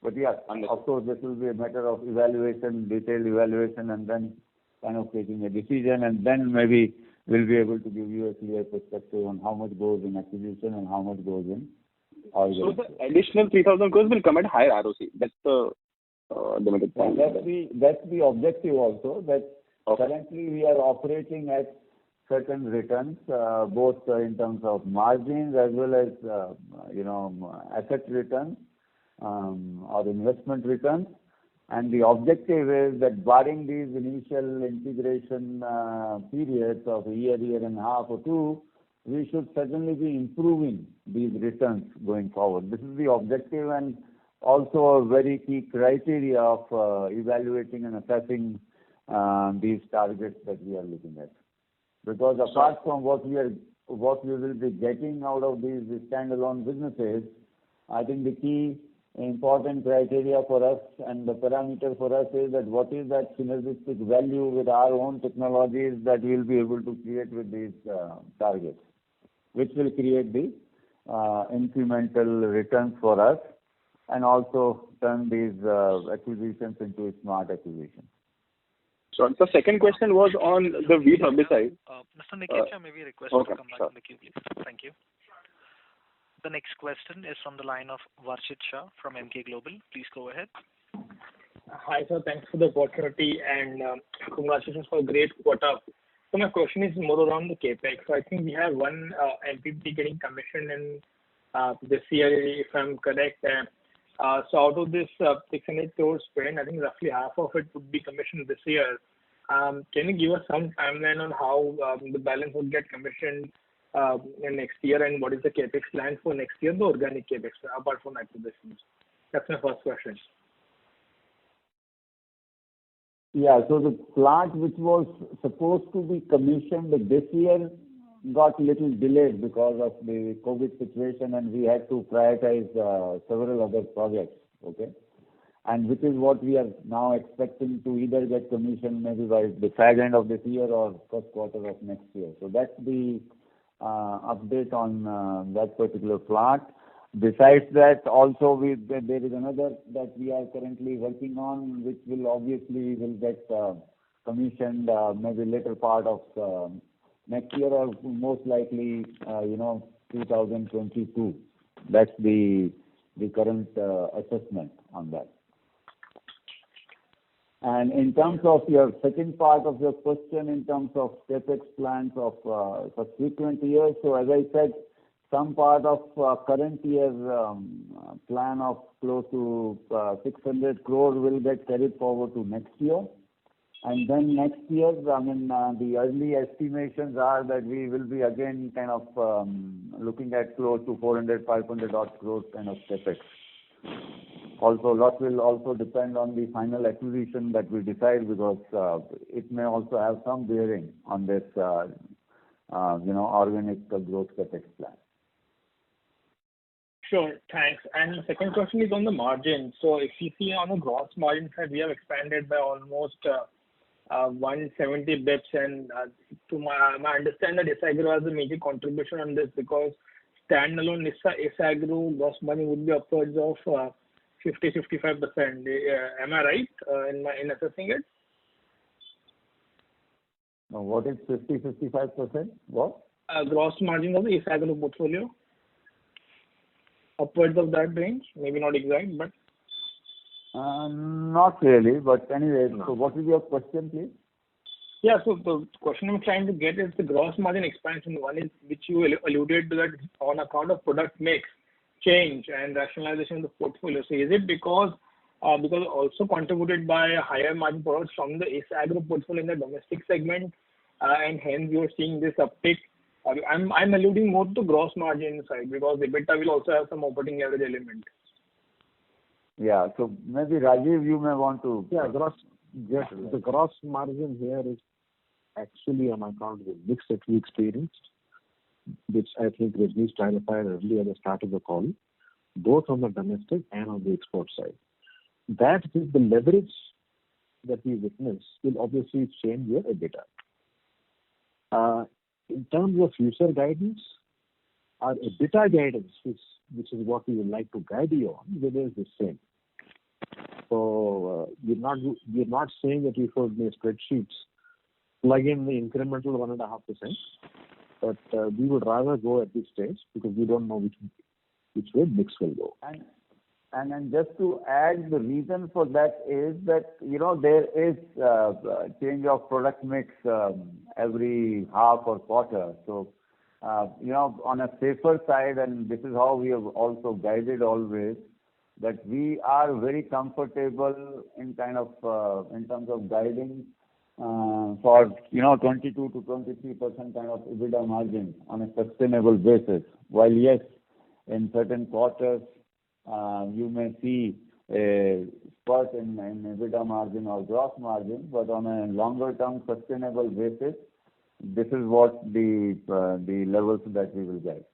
But yeah, of course, this will be a matter of evaluation, detailed evaluation, and then kind of taking a decision, and then maybe we'll be able to give you a clear perspective on how much goes in acquisition and how much goes in organic. So the additional 3,000 crores will come at higher ROC. That's the limited point. That's the objective also, that currently we are operating at certain returns, both in terms of margins as well as, asset returns or investment returns. And the objective is that barring these initial integration periods of a year and a half or two, we should certainly be improving these returns going forward. This is the objective and also a very key criteria of evaluating and assessing these targets that we are looking at. Because apart from what we will be getting out of these standalone businesses, I think the key important criteria for us and the parameter for us is that what is that synergistic value with our own technologies that we will be able to create with these targets, which will create the incremental returns for us and also turn these acquisitions into smart acquisitions. So the second question was on the wheat herbicide. Mr. Nikesha, may we request you to come back in the queue, please? Thank you. The next question is from the line of Varshit Shah from Emkay Global. Please go ahead. Hi, sir. Thanks for the opportunity and congratulations for a great quarter. So my question is more around the capex. So I think we have one MPP getting commissioned in this year, if I'm correct. So out of this 600 crore spend, I think roughly half of it would be commissioned this year. Can you give us some timeline on how the balance would get commissioned in next year, and what is the capex plan for next year, the organic capex, apart from acquisitions? That's my first question. Yeah, so the plant which was supposed to be commissioned this year got little delayed because of the COVID situation, and we had to prioritize several other projects, okay? And which is what we are now expecting to either get commissioned maybe by the fag end of this year or first quarter of next year. So that's the update on that particular plant. Besides that, also there is another that we are currently working on, which will obviously get commissioned maybe later part of next year or most likely 2022. That's the current assessment on that. And in terms of your second part of your question, in terms of capex plans of subsequent years, so as I said, some part of current year plan of close to 600 crore will get carried forward to next year. And then next year, I mean, the early estimations are that we will be again kind of looking at close to 400-500 odd crores kind of capex. Also, a lot will also depend on the final acquisition that we decide, because it may also have some bearing on this, organic growth capex plan. Sure, thanks. And the second question is on the margin. So if you see on the gross margin side, we have expanded by almost 170 bips, and to my understanding that Isagro has a major contribution on this, because standalone Isagro gross margin would be upwards of 50-55%. Am I right in assessing it? Now, what is 50-55%? What? Gross margin of the Isagro portfolio. Upwards of that range, maybe not exact, but. Not really, but anyway, so what is your question, please? Yeah, so the question I'm trying to get is the gross margin expansion. One is, which you alluded to, that on account of product mix change and rationalization of the portfolio. So is it because also contributed by higher margin products from the Isagro portfolio in the domestic segment, and hence you're seeing this uptick? I'm alluding more to gross margin side, because the EBITDA will also have some operating leverage element. Yeah, so maybe Rajiv, you may want to. Yeah, the gross margin here is actually on account of the mix that we experienced, which I think Rajnish clarified earlier at the start of the call, both on the domestic and on the export side. That is the leverage that we witness will obviously change your EBITDA. In terms of future guidance, our EBITDA guidance, which is what we would like to guide you on, remains the same. So we're not saying that you should make spreadsheets, plug in the incremental 1.5%, but we would rather go at this stage because we don't know which way mix will go. And just to add, the reason for that is that there is change of product mix every half or quarter. So on a safer side, and this is how we have also guided always, that we are very comfortable in terms of guiding for 22 to 23% kind of EBITDA margin on a sustainable basis. While yes, in certain quarters you may see a spurt in EBITDA margin or gross margin, but on a longer term sustainable basis, this is what the levels that we will get.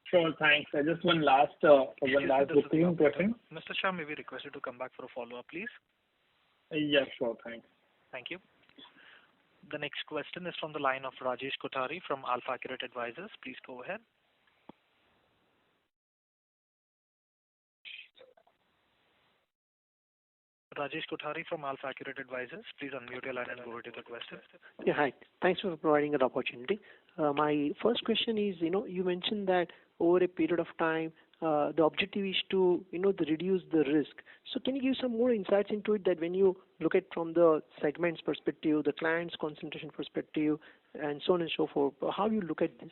Sure, thanks. Just one last bookkeeping question. Mr. Shah, may we request you to come back for a follow-up, please? Yeah, sure. Thanks. Thank you. The next question is from the line of Rajesh Kothari from AlfAccurate Advisors. Please go ahead. Rajesh Kothari from AlfAccurate Advisors. Please unmute your line and go to the question. Yeah, hi. Thanks for providing an opportunity. My first question is, you mentioned that over a period of time, the objective is to, reduce the risk. So can you give some more insights into it, that when you look at from the segments perspective, the client's concentration perspective, and so on and so forth, how you look at this?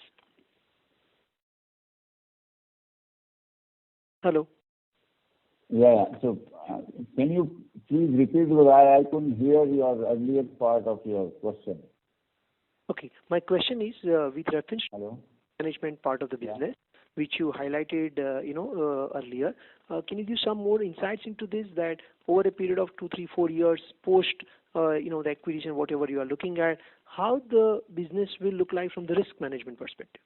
Hello? Yeah. So can you please repeat, because I couldn't hear your earlier part of your question. Okay. My question is with reference to management part of the business, which you highlighted, earlier. Can you give some more insights into this, that over a period of 2, 3, 4 years post, the acquisition, whatever you are looking at, how the business will look like from the risk management perspective?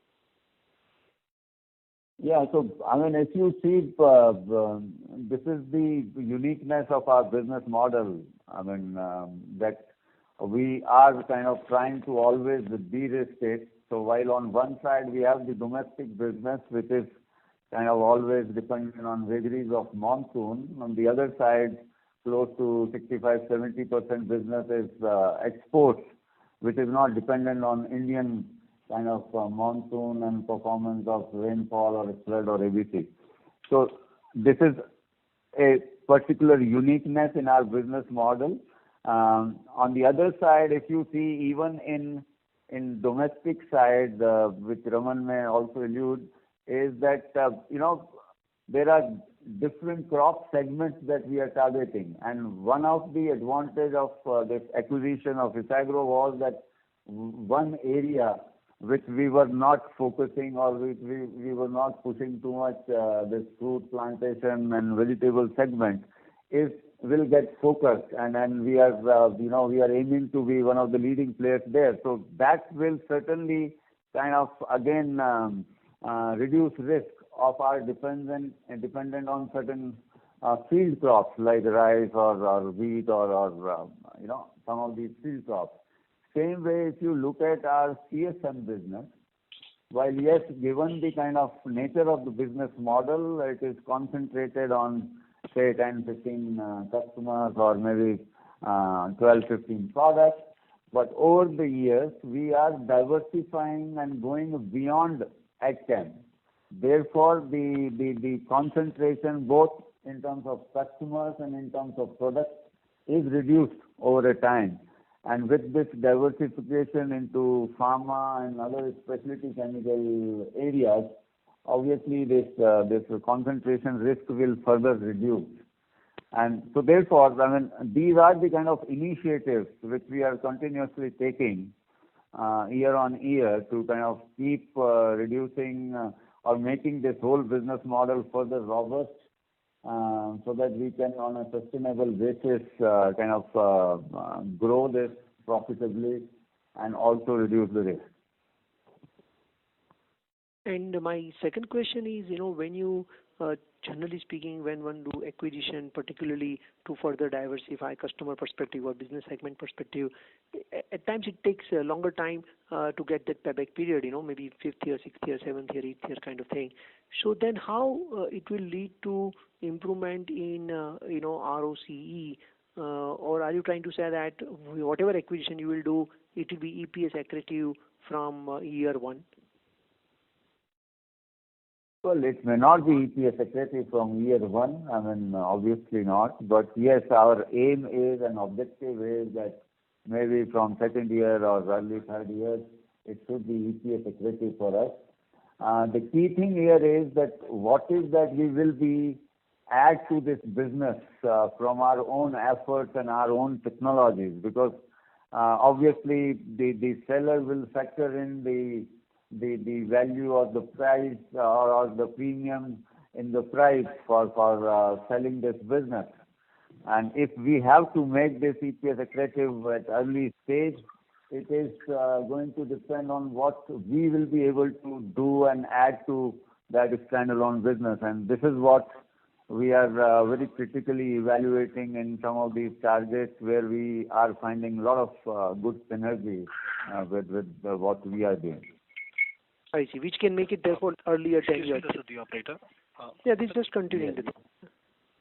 Yeah. So, if you see, this is the uniqueness of our business model. That we are kind of trying to always de-risk it. So while on one side we have the domestic business, which is kind of always dependent on vagaries of monsoon, on the other side, close to 65-70% business is exports, which is not dependent on Indian kind of monsoon and performance of rainfall or flood or ABC. So this is a particular uniqueness in our business model. On the other side, if you see, even in domestic side, which Raman may also allude, is that there are different crop segments that we are targeting, and one of the advantage of this acquisition of Isagro was that one area which we were not focusing, or which we were not pushing too much, this fruit plantation and vegetable segment, will get focused, and then we are aiming to be one of the leading players there. So that will certainly kind of again reduce risk of our dependent on certain field crops like rice or wheat or some of these field crops. Same way, if you look at our CSM business, while yes, given the kind of nature of the business model, it is concentrated on say 10, 15 customers or maybe 12, 15 products. But over the years, we are diversifying and going beyond AgChem. Therefore, the concentration both in terms of customers and in terms of products is reduced over a time. And with this diversification into pharma and other specialty chemical areas, obviously this concentration risk will further reduce. And so therefore, these are the kind of initiatives which we are continuously taking year on year to kind of keep reducing or making this whole business model further robust, so that we can on a sustainable basis kind of grow this profitably and also reduce the risk. And my second question is, when you, generally speaking, when one do acquisition, particularly to further diversify customer perspective or business segment perspective, at times it takes a longer time to get that payback period, maybe 5th year, 6th year, 7th year, 8th year kind of thing. So then how it will lead to improvement in, ROCE, or are you trying to say that whatever acquisition you will do, it will be EPS accretive from year one? Well, it may not be EPS accretive from year one. Obviously not. But yes, our aim is and objective is that maybe from second year or early third year, it should be EPS accretive for us. The key thing here is that what is that we will be add to this business from our own efforts and our own technologies, because obviously the seller will factor in the value or the price or the premium in the price for selling this business. And if we have to make this EPS accretive at early stage, it is going to depend on what we will be able to do and add to that standalone business. And this is what we are very critically evaluating in some of these targets, where we are finding a lot of good synergy with what we are doing. I see. Which can make it therefore earlier 10 Excuse me, years. this is the operator. Yeah, this is just continuing the.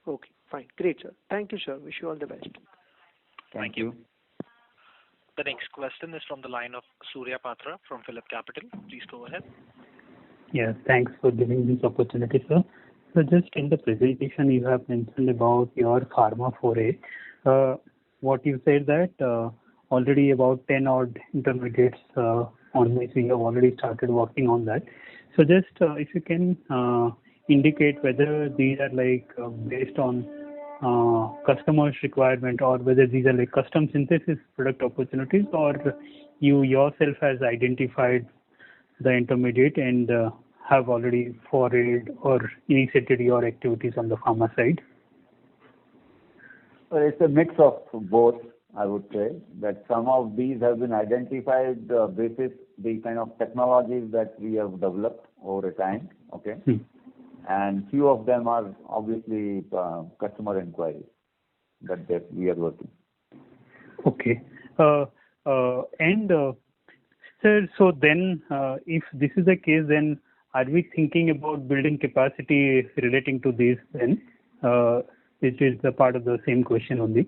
Okay, fine. Great, sir. Thank you, sir. Wish you all the best. Thank you. The next question is from the line of Surya Patra from Phillip Capital. Please go ahead. Yes, thanks for giving this opportunity, sir. So just in the presentation, you have mentioned about your pharma foray. What you said that already about 10 odd intermediates on which we have already started working on that. So just if you can indicate whether these are like based on customers' requirement, or whether these are like custom synthesis product opportunities, or you yourself has identified the intermediate and have already forayed or initiated your activities on the pharma side? Well, it's a mix of both, I would say. That some of these have been identified basis the kind of technologies that we have developed over time, okay? And few of them are obviously customer inquiries that we are working. Okay. Sir, so then if this is the case, then are we thinking about building capacity relating to this then, which is the part of the same question only?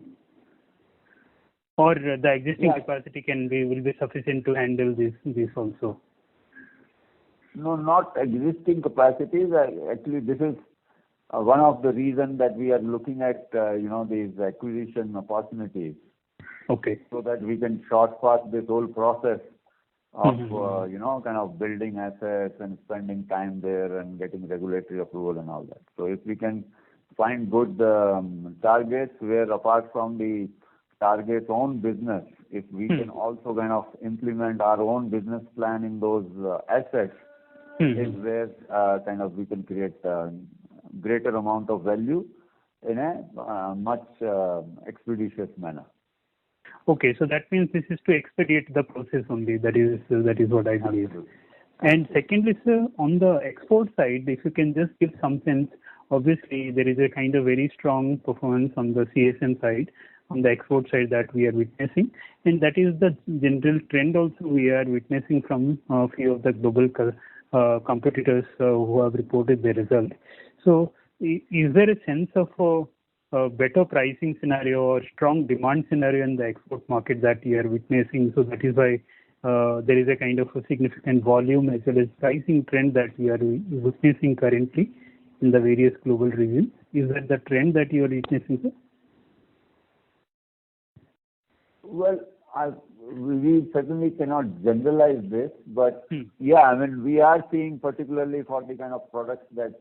Or the existing capacity will be sufficient to handle this also? No, not existing capacities. Actually, this is one of the reasons that we are looking at these acquisition opportunities. Okay. So that we can short-fast this whole process of kind of building assets and spending time there and getting regulatory approval and all that. So if we can find good targets where, apart from the target's own business, if we can also kind of implement our own business plan in those assets, is where kind of we can create greater amount of value in a much expeditious manner. Okay, so that means this is to expedite the process only. That is what I believe. And secondly, sir, on the export side, if you can just give some sense. Obviously, there is a kind of very strong performance on the CSM side, on the export side that we are witnessing, and that is the general trend also we are witnessing from a few of the global competitors who have reported their results. So, is there a sense of a better pricing scenario or strong demand scenario in the export market that you are witnessing? So that is why there is a kind of a significant volume as well as pricing trend that we are witnessing currently in the various global regions. Is that the trend that you are witnessing, sir? Well, we certainly cannot generalize this, but yeah, I mean, we are seeing, particularly for the kind of products that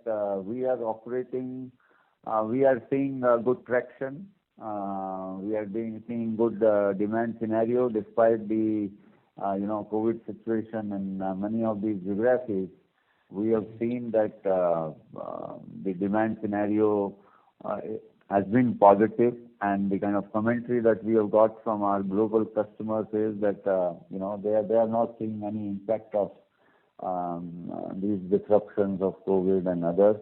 we are operating, we are seeing good traction. We are seeing good demand scenario despite the COVID situation in many of these geographies. We have seen that the demand scenario has been positive, and the kind of commentary that we have got from our global customers is that they are not seeing any impact of these disruptions of COVID and others.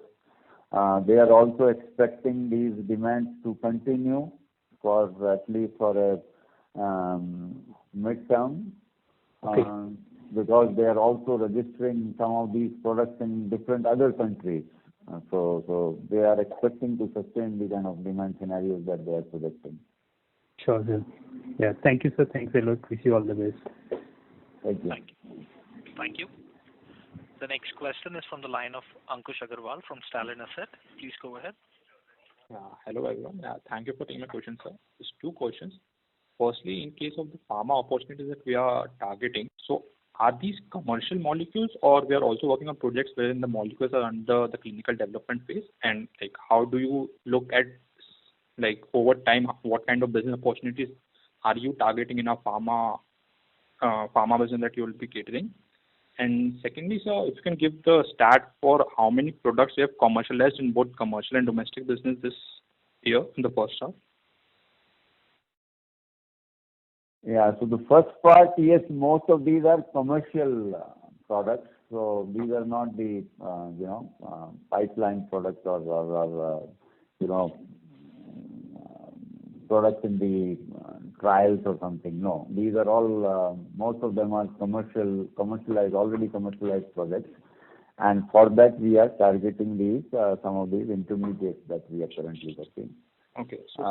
They are also expecting these demands to continue for at least for a midterm, because they are also registering some of these products in different other countries. So they are expecting to sustain the kind of demand scenarios that they are predicting. Sure, sir. Yeah, thank you, sir. Thanks a lot. Wish you all the best. Thank you. Thank you. The next question is from the line of Ankush Agarwal from Stallion Asset. Please go ahead. Hello, everyone. Thank you for taking my question, sir. Just two questions. Firstly, in case of the pharma opportunities that we are targeting, so are these commercial molecules, or we are also working on projects wherein the molecules are under the clinical development phase? And like, how do you look at, like, over time, what kind of business opportunities are you targeting in a pharma business that you will be catering? And secondly, sir, if you can give the stat for how many products you have commercialized in both commercial and domestic business this year in the first half. Yeah, so the first part, yes, most of these are commercial products. So these are not the pipeline products or products in the trials or something. No, these are all most of them are already commercialized projects, and for that we are targeting some of these intermediates that we are currently working. Okay. So